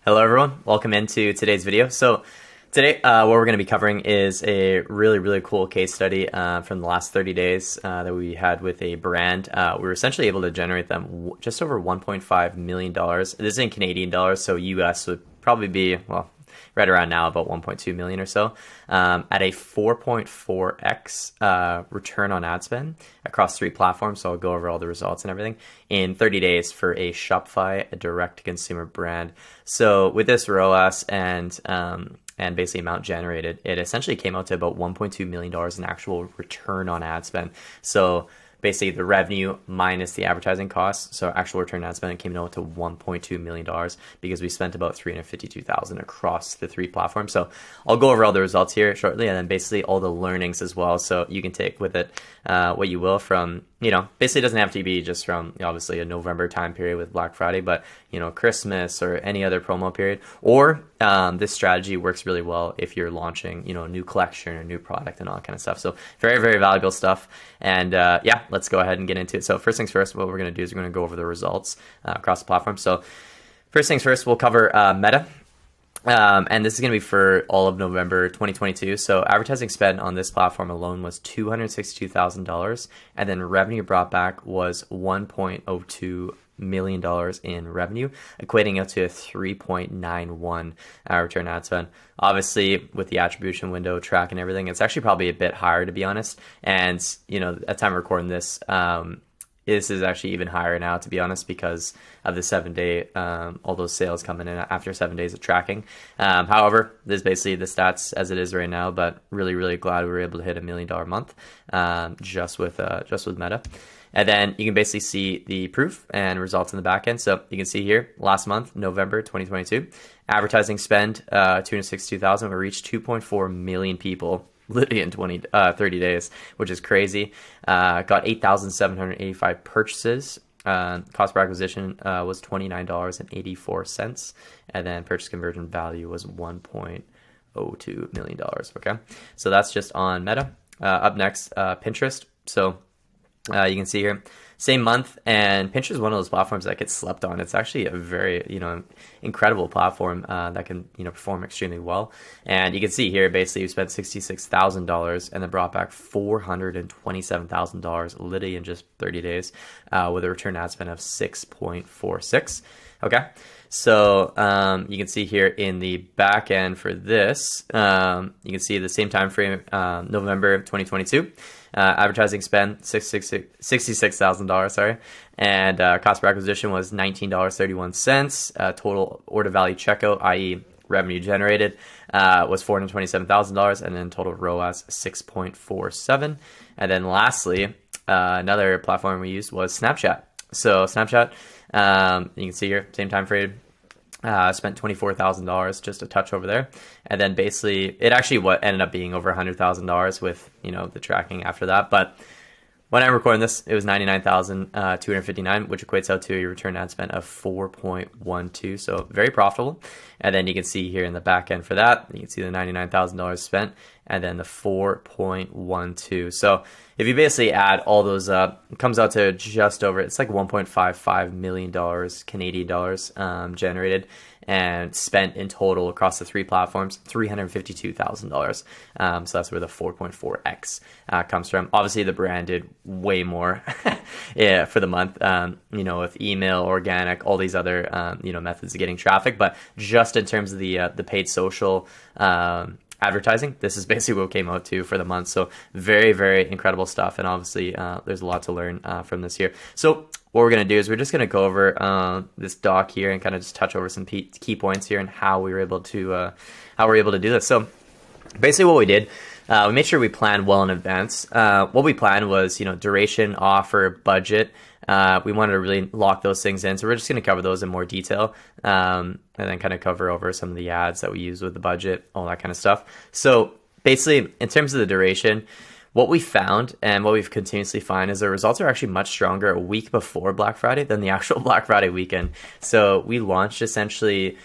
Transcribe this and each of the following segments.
Hello everyone, welcome into today's video. So today what we're going to be covering is a really cool case study from the last 30 days that we had with a brand. We were essentially able to generate them just over $1.5 million. This is in Canadian dollars, so US would probably be, well, right around now about 1.2 million or so, at a 4.4x return on ad spend across 3 platforms. So I'll go over all the results and everything in 30 days for a Shopify, a direct-to-consumer brand. So with this ROAS and basically amount generated, it essentially came out to about $1.2 million in actual return on ad spend. So basically the revenue minus the advertising costs. So actual return on ad spend came out to $1.2 million because we spent about $352,000 across the 3 platforms. So I'll go over all the results here shortly, and then basically all the learnings as well. So you can take with it what you will from, basically it doesn't have to be just from obviously a November time period with Black Friday, but Christmas or any other promo period. Or this strategy works really well if you're launching, a new collection or new product and all that kind of stuff. So very valuable stuff. And yeah, let's go ahead and get into it. So first things first, what we're going to do is we're going to go over the results across the platform. So first things first, we'll cover Meta. And this is going to be for all of November 2022. So advertising spend on this platform alone was $262,000. And then revenue brought back was $1.02 million in revenue, equating up to a 3.91 return ad spend. Obviously, with the attribution window track and everything, it's actually probably a bit higher, to be honest. And, at the time of recording this, this is actually even higher now, to be honest, because of the 7-day, all those sales coming in after 7 days of tracking. However, this is basically the stats as it is right now, but really glad we were able to hit $1 million month just with Meta. And then you can basically see the proof and results in the back end. So you can see here, last month, November 2022, advertising spend, $262,000. We reached 2.4 million people literally in 30 days, which is crazy. Got 8,785 purchases. Cost per acquisition was $29.84. And then purchase conversion value was $1.02 million. Okay, so that's just on Meta. Up next, Pinterest. So you can see here, same month, and Pinterest is one of those platforms that gets slept on. It's actually a very, incredible platform that can, perform extremely well. And you can see here, basically, we spent $66,000 and then brought back $427,000 literally in just 30 days with a return ad spend of 6.46. Okay, so you can see here in the back end for this, you can see the same time frame, November 2022. Advertising spend $66,000, sorry, and cost per acquisition was $19.31. Total order value checkout, i.e. revenue generated, was $427,000, and then total ROAS 6.47. And then lastly, another platform we used was Snapchat. So Snapchat, you can see here, same time frame. Spent $24,000, just a touch over there, and then basically it actually ended up being over $100,000 with the tracking after that. But when I'm recording this, it was $99,259, which equates out to a return ad spend of 4.12, so very profitable. And then you can see here in the back end for that, you can see the $99,000 spent, and then the 4.12. So if you basically add all those up, it comes out to just over, it's like $1.55 million Canadian dollars generated and spent in total across the 3 platforms, $352,000. So that's where the 4.4x comes from. Obviously, the brand did way more yeah, for the month, with email, organic, all these other, methods of getting traffic. But just in terms of the paid social advertising, this is basically what came out to for the month. So very incredible stuff. And obviously, there's a lot to learn from this here. So what we're going to do is we're just going to go over this doc here and kind of just touch over some key points here and how we were able to do this. So basically what we did, we made sure we planned well in advance. What we planned was, duration, offer, budget. We wanted to really lock those things in. So we're just going to cover those in more detail and then kind of cover over some of the ads that we use with the budget, all that kind of stuff. So basically, in terms of the duration, what we found and what we've continuously found is the results are actually much stronger a week before Black Friday than the actual Black Friday weekend. So we launched essentially,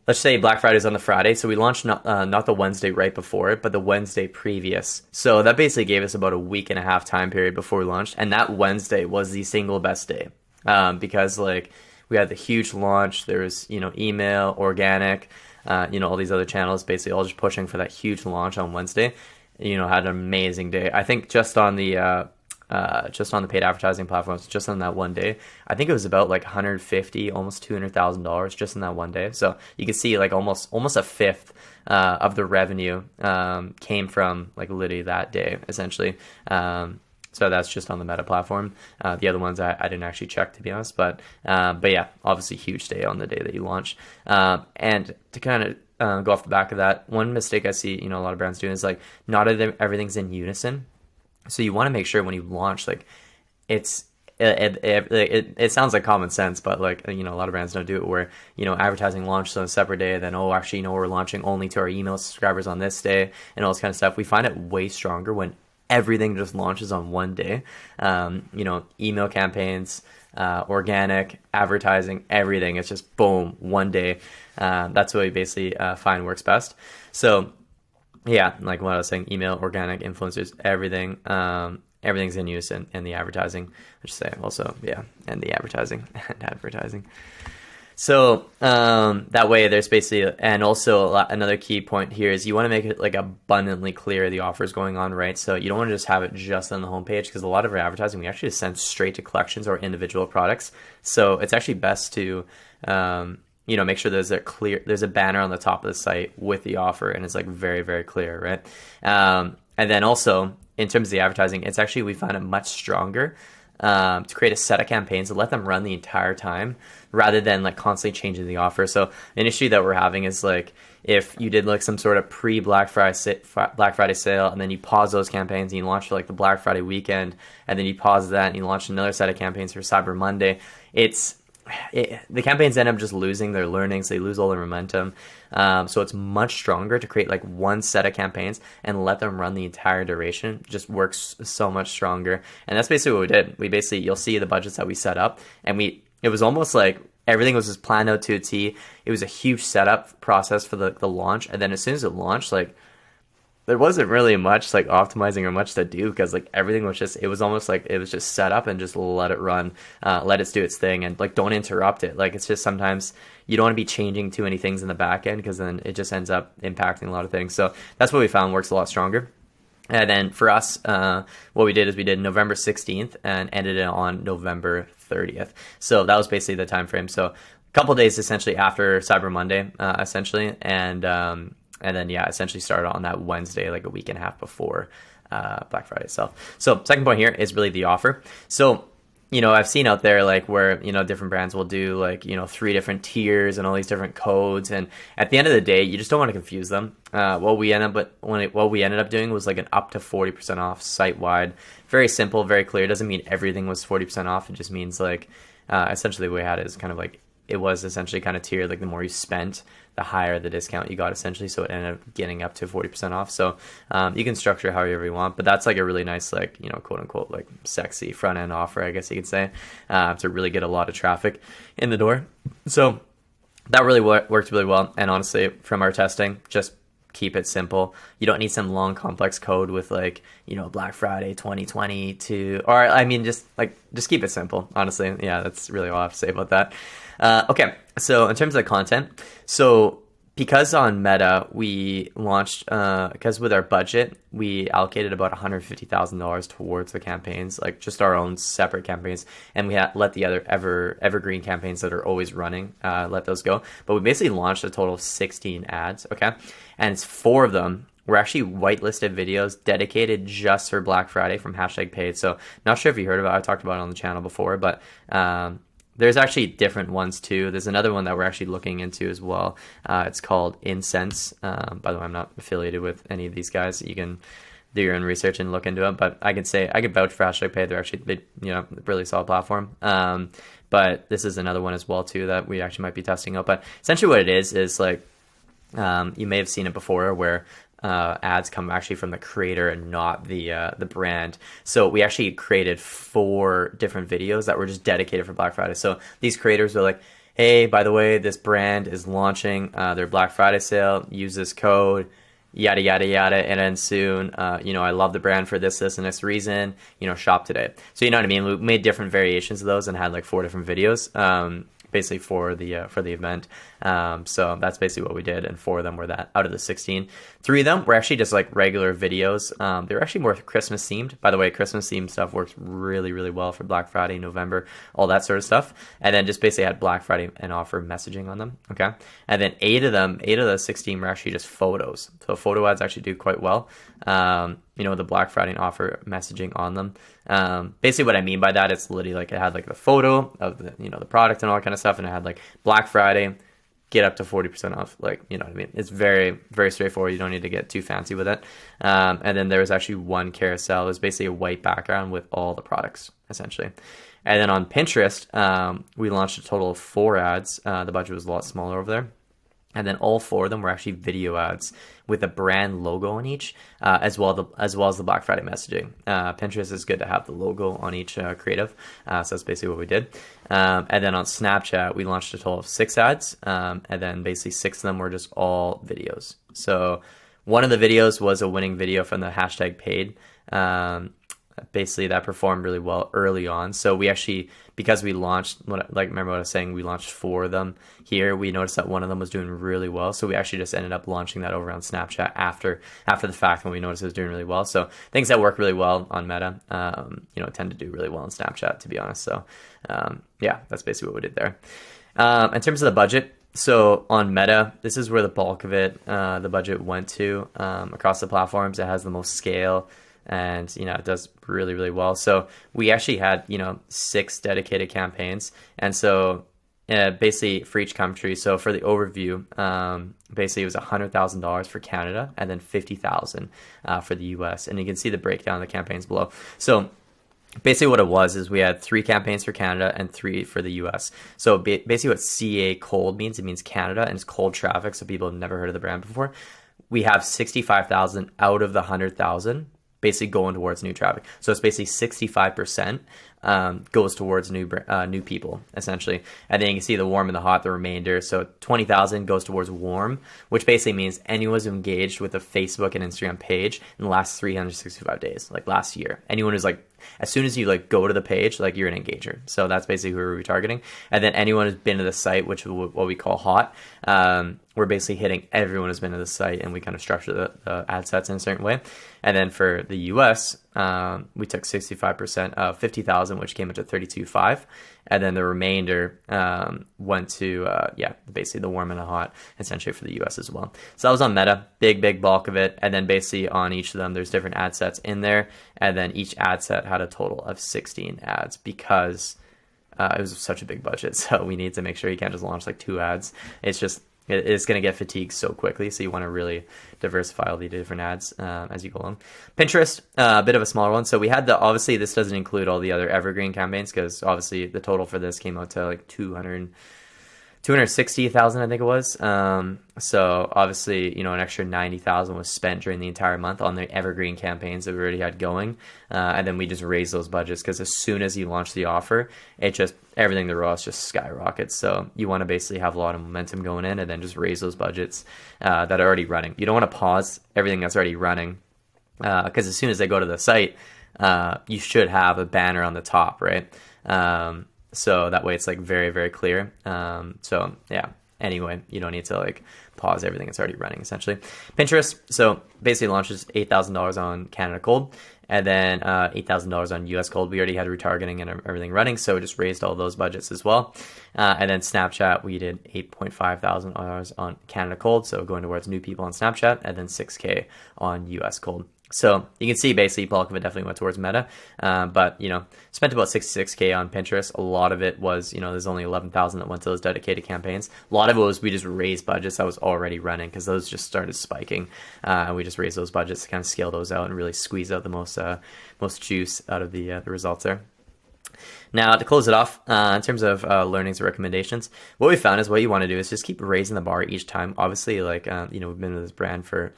let's say Black Friday is on the Friday. So we launched not the Wednesday right before it, but the Wednesday previous. So that basically gave us about a week and a half time period before we launched. And that Wednesday was the single best day because we had the huge launch. There was, email, organic, all these other channels basically all just pushing for that huge launch on Wednesday. Had an amazing day. I think just on the paid advertising platforms, just on that one day, I think it was about like 150, almost $200,000 just in that one day. So you can see like almost a fifth of the revenue came from like literally that day, essentially. So that's just on the Meta platform. The other ones I didn't actually check, to be honest, but yeah, obviously huge day on the day that you launch. And to kind of go off the back of that, one mistake I see, a lot of brands doing is like not everything's in unison. So you want to make sure when you launch, like it sounds like common sense, but like, a lot of brands don't do it where, advertising launches on a separate day, then, actually, we're launching only to our email subscribers on this day and all this kind of stuff. We find it way stronger when everything just launches on one day. Email campaigns, organic, advertising, everything. It's just boom, one day. That's what we basically find works best. So yeah, like what I was saying, email, organic, influencers, everything. Everything's in use and the advertising, I should say also, yeah, and the advertising and advertising. So that way there's basically, and also another key point here is you want to make it like abundantly clear the offers going on, right? So you don't want to just have it just on the homepage, because a lot of our advertising, we actually just send straight to collections or individual products. So it's actually best to, make sure there's a banner on the top of the site with the offer, and it's like very, very clear, right? And then also in terms of the advertising, it's actually, we find it much stronger to create a set of campaigns and let them run the entire time rather than like constantly changing the offer. So an issue that we're having is like if you did like some sort of pre-Black Friday sale and then you pause those campaigns and you launch for like the Black Friday weekend and then you pause that and you launch another set of campaigns for Cyber Monday, the campaigns end up just losing their learnings. They lose all their momentum. So it's much stronger to create like one set of campaigns and let them run the entire duration. It just works so much stronger. And that's basically what we did. You'll see the budgets that we set up, and it was almost like everything was just planned out to a T. It was a huge setup process for the launch. And then as soon as it launched, like there wasn't really much like optimizing or much to do, because like everything was just, it was almost like it was just set up and just let it run, let it do its thing, and like don't interrupt it. Like it's just sometimes you don't want to be changing too many things in the back end, because then it just ends up impacting a lot of things. So that's what we found works a lot stronger. And then for us, what we did is we did November 16th and ended it on November 30th. So that was basically the time frame. So a couple of days essentially after Cyber Monday, essentially, and then, yeah, essentially started on that Wednesday, like a week and a half before Black Friday itself. So second point here is really the offer. So, I've seen out there like where, different brands will do like, 3 different tiers and all these different codes. And at the end of the day, you just don't want to confuse them. What we ended up doing was like an up to 40% off site-wide. Very simple, very clear. It doesn't mean everything was 40% off. It just means like essentially the way we had it is kind of like, it was essentially kind of tiered, like the more you spent, the higher the discount you got essentially. So it ended up getting up to 40% off. So you can structure however you want, but that's like a really nice, like, quote unquote, like sexy front end offer, I guess you could say, to really get a lot of traffic in the door. So that really worked really well. And honestly, from our testing, just keep it simple. You don't need some long complex code with like, Black Friday 2022, or I mean, just keep it simple. Honestly. Yeah, that's really all I have to say about that. Okay, so in terms of the content, so because on Meta we launched, because with our budget, we allocated about $150,000 towards the campaigns, like just our own separate campaigns, and we let the other evergreen campaigns that are always running, let those go. But we basically launched a total of 16 ads, okay? And it's 4 of them were actually whitelisted videos dedicated just for Black Friday from #paid. So not sure if you heard about it. I talked about it on the channel before, but there's actually different ones too. There's another one that we're actually looking into as well. It's called Incense. By the way, I'm not affiliated with any of these guys. You can do your own research and look into it. But I could vouch for #Pay. They're actually really solid platform. But this is another one as well too that we actually might be testing out. But essentially what it is like you may have seen it before where ads come actually from the creator and not the brand. So we actually created 4 different videos that were just dedicated for Black Friday. So these creators were like, hey, by the way, this brand is launching their Black Friday sale. Use this code, yada, yada, yada. And then soon, I love the brand for this, and this reason, shop today. So you know what I mean? We made different variations of those and had like 4 different videos. basically for the event. So that's basically what we did, and 4 of them were that out of the 16. 3 of them were actually just like regular videos. They were actually more Christmas themed. By the way, Christmas themed stuff works really, really well for Black Friday, November, all that sort of stuff. And then just basically had Black Friday and offer messaging on them. Okay. And then 8 of the 16 were actually just photos. So photo ads actually do quite well. The Black Friday and offer messaging on them. Basically what I mean by that, it's literally like it had like the photo of the product and all that kind of stuff. And it had like Black Friday, get up to 40% off. Like, you know what I mean? It's very, very straightforward. You don't need to get too fancy with it. And then there was actually one carousel. It was basically a white background with all the products, essentially. And then on Pinterest, we launched a total of 4 ads. The budget was a lot smaller over there. And then all 4 of them were actually video ads with a brand logo on each, as well as the Black Friday messaging. Pinterest is good to have the logo on each creative. So that's basically what we did. And then on Snapchat, we launched a total of 6 ads. And then basically 6 of them were just all videos. So one of the videos was a winning video from the hashtag paid. Basically that performed really well early on. So we actually, because we launched, remember what I was saying, we launched 4 of them here. We noticed that one of them was doing really well. So we actually just ended up launching that over on Snapchat after the fact when we noticed it was doing really well. So things that work really well on Meta, tend to do really well on Snapchat, to be honest. So that's basically what we did there. In terms of the budget, so on Meta, this is where the bulk of it, the budget went to across the platforms. It has the most scale. And, it does really, really well. So we actually had, 6 dedicated campaigns. And so basically for each country, so for the overview, basically it was $100,000 for Canada and then $50,000 for the US. And you can see the breakdown of the campaigns below. So basically what it was is we had 3 campaigns for Canada and 3 for the US. So basically what CA cold means, it means Canada, and it's cold traffic. So people have never heard of the brand before. We have 65,000 out of the 100,000. Basically going towards new traffic. So it's basically 65% goes towards new people, essentially. And then you can see the warm and the hot, the remainder. So 20,000 goes towards warm, which basically means anyone who's engaged with a Facebook and Instagram page in the last 365 days, like last year. Anyone who's like, as soon as you like go to the page, like you're an engager. So that's basically who we're retargeting. And then anyone who's been to the site, which is what we call hot, we're basically hitting everyone who's been to the site, and we kind of structure the ad sets in a certain way. And then for the US, we took 65% of 50,000, which came into 32.5. And then the remainder went to, basically the warm and the hot, essentially for the US as well. So that was on Meta, big bulk of it. And then basically on each of them, there's different ad sets in there. And then each ad set had a total of 16 ads because it was such a big budget. So we need to make sure you can't just launch like 2 ads. It's going to get fatigued so quickly, so you want to really diversify all the different ads as you go along. Pinterest, a bit of a smaller one. So we had obviously this doesn't include all the other evergreen campaigns, because obviously the total for this came out to like 260,000, I think it was. So obviously, an extra 90,000 was spent during the entire month on the evergreen campaigns that we already had going. And then we just raised those budgets, because as soon as you launch the offer, everything the ROAS just skyrockets. So you want to basically have a lot of momentum going in and then just raise those budgets that are already running. You don't want to pause everything that's already running, because as soon as they go to the site, you should have a banner on the top, right? So that way it's like very, very clear. Anyway, you don't need to like pause everything that's already running, essentially. Pinterest, so basically launches $8,000 on Canada cold, and then $8,000 on US cold. We already had retargeting and everything running, so we just raised all those budgets as well. And then Snapchat, we did $8,500 on Canada cold, so going towards new people on Snapchat, and then $6K on US cold. So you can see basically bulk of it definitely went towards Meta, but spent about 66K on Pinterest. A lot of it was, there's only 11,000 that went to those dedicated campaigns. A lot of it was we just raised budgets that was already running, because those just started spiking, and we just raised those budgets to kind of scale those out and really squeeze out the most juice out of the results there. Now, to close it off, in terms of learnings and recommendations, what we found is what you want to do is just keep raising the bar each time. Obviously, we've been with this brand for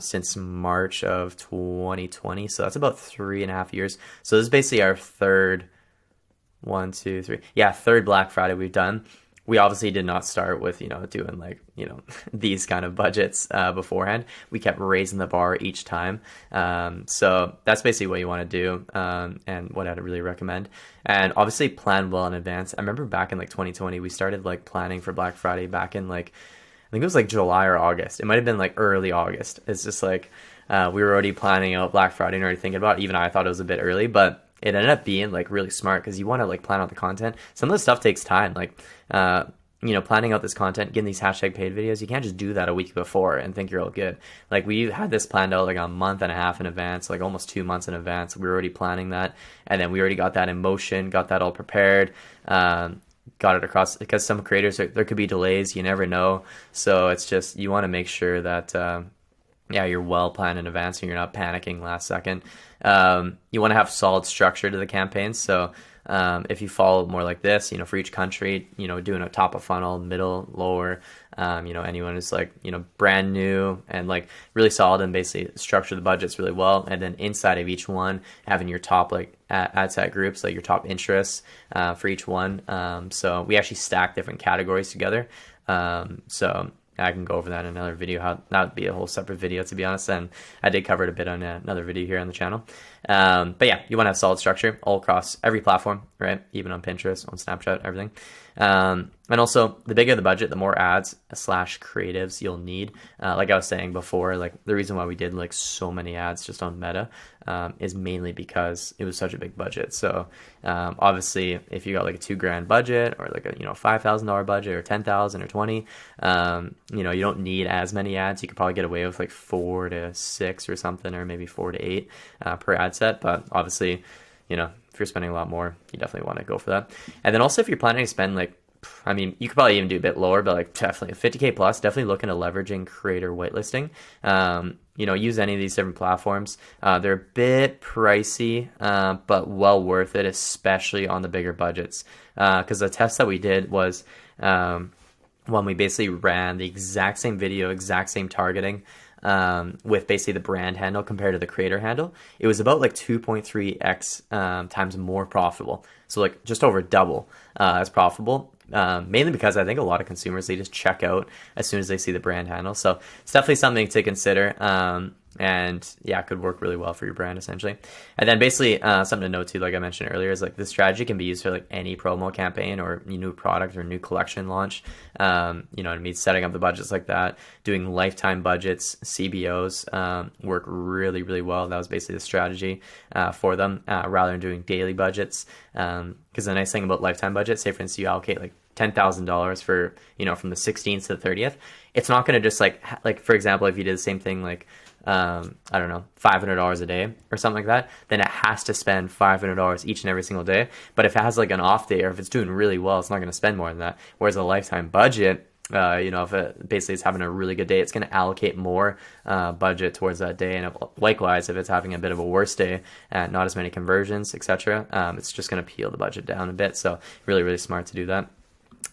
since March of 2020, so that's about 3.5 years. So this is basically our third Black Friday we've done. we obviously did not start with, doing like, these kind of budgets beforehand. We kept raising the bar each time. So that's basically what you want to do, and what I'd really recommend. And obviously plan well in advance. I remember back in like 2020, we started like planning for Black Friday back in like, I think it was like July or August. It might have been like early August. It's just like we were already planning out Black Friday and already thinking about it. Even I thought it was a bit early, but it ended up being like really smart because you want to like plan out the content. Some of the stuff takes time, like planning out this content, getting these hashtag paid videos. You can't just do that a week before and think you're all good. Like we had this planned out like a month and a half in advance, like almost 2 months in advance. We were already planning that, and then we already got that in motion, got that all prepared. Got it across, because some creators there could be delays, you never know. So it's just, you want to make sure that you're well planned in advance and you're not panicking last second. You want to have solid structure to the campaigns. So if you follow more like this, for each country, doing a top of funnel, middle, lower, anyone who's like, brand new and like really solid, and basically structure the budgets really well. And then inside of each one, having your top like ad set groups, like your top interests for each one. So we actually stack different categories together. So I can go over that in another video. How that would be a whole separate video, to be honest. And I did cover it a bit on another video here on the channel. But yeah, you want to have solid structure all across every platform, right? Even on Pinterest, on Snapchat, everything. And also, the bigger the budget, the more ads / creatives you'll need. Like I was saying before, like the reason why we did like so many ads just on Meta is mainly because it was such a big budget. So obviously, if you got like a $2,000 budget, or like a $5,000 budget, or 10,000 or 20, you don't need as many ads. You could probably get away with like 4 to 6 or something, or maybe 4 to 8 per ad set. But obviously, if you're spending a lot more, you definitely want to go for that. And then also, if you're planning to spend like, you could probably even do a bit lower, but like definitely 50K plus, definitely look into leveraging creator whitelisting. Use any of these different platforms. They're a bit pricey, but well worth it, especially on the bigger budgets. Because the test that we did was when we basically ran the exact same video, exact same targeting, with basically the brand handle compared to the creator handle, it was about like 2.3x times more profitable. So like just over double as profitable. Mainly because I think a lot of consumers, they just check out as soon as they see the brand handle. So it's definitely something to consider. And yeah, it could work really well for your brand essentially. And then basically something to note too, like I mentioned earlier, is like this strategy can be used for like any promo campaign or new product or new collection launch. It means setting up the budgets like that, doing lifetime budgets, CBOs work really, really well. That was basically the strategy for them, rather than doing daily budgets. Because the nice thing about lifetime budget, say for instance you allocate like $10,000 for, from the 16th to the 30th, it's not going to just like for example, if you did the same thing like I don't know, $500 a day or something like that, then it has to spend $500 each and every single day. But if it has like an off day, or if it's doing really well, it's not going to spend more than that. Whereas a lifetime budget, if it basically is having a really good day, it's going to allocate more budget towards that day. And likewise, if it's having a bit of a worse day and not as many conversions, etc., it's just going to peel the budget down a bit. So really, really smart to do that.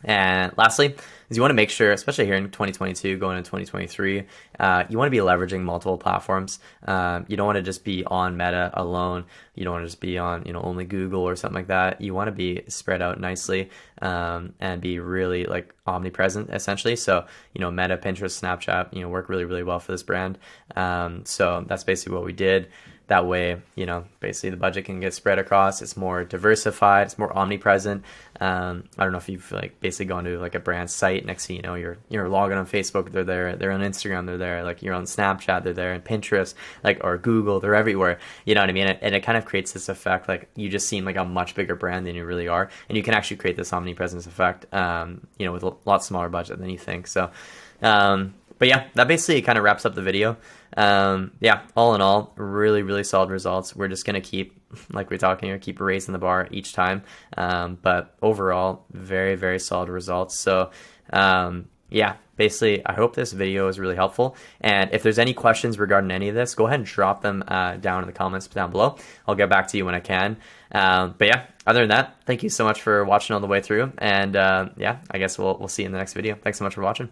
And lastly, is you want to make sure, especially here in 2022, going into 2023, you want to be leveraging multiple platforms. You don't want to just be on Meta alone. You don't want to just be on, only Google or something like that. You want to be spread out nicely and be really like omnipresent, essentially. So, Meta, Pinterest, Snapchat, work really, really well for this brand. So that's basically what we did. That way, basically the budget can get spread across. It's more diversified. It's more omnipresent. I don't know if you've like basically gone to like a brand site. Next thing you know, you're logging on Facebook. They're there. They're on Instagram. They're there. Like you're on Snapchat. They're there. And Pinterest, or Google. They're everywhere. You know what I mean? And it kind of creates this effect like you just seem like a much bigger brand than you really are. And you can actually create this omnipresence effect. With a lot smaller budget than you think. So. But yeah, that basically kind of wraps up the video. All in all, really, really solid results. We're just going to keep, like we're talking here, keep raising the bar each time. But overall, very, very solid results. So, basically, I hope this video is really helpful. And if there's any questions regarding any of this, go ahead and drop them down in the comments down below. I'll get back to you when I can. Other than that, thank you so much for watching all the way through. And I guess we'll see you in the next video. Thanks so much for watching.